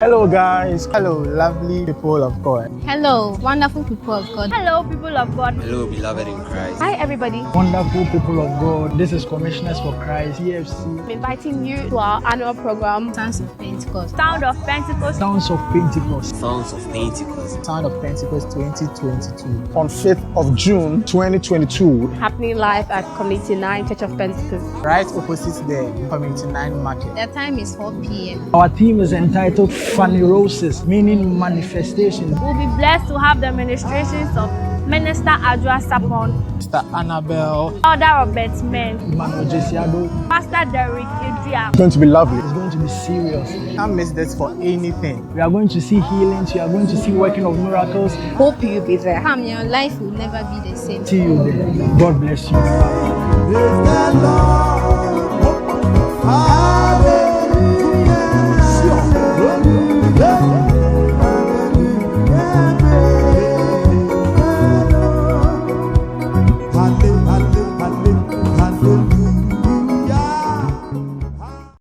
Hello guys, hello lovely people of God. Hello, wonderful people of God. Hello, people of God. Hello, beloved in Christ. Hi, everybody. Wonderful people of God. This is Commissioners for Christ, EFC. I'm inviting you to our annual program, Sons of Pentecost. Sound of Pentecost. Sounds of Pentecost. Sounds of Pentecost. Sound of Pentecost 2022. On 5th of June 2022. Happening live at Community 9 Church of Pentecost. Right opposite the Community 9 Market. The time is 4 p.m. Our theme is entitled Phanerosis, meaning manifestation. We'll be blessed to have the ministrations of Minister Adwa Sapon, Mr. Annabelle, Elder Robert Men, Emmanuel Jesiado. Pastor Derek Idria. It's going to be lovely. It's going to be serious. Can't miss this for anything. We are going to see healings. We are going to see working of miracles. Hope you'll be there. Come, your life will never be the same. See you there. God bless you. Praise the Lord.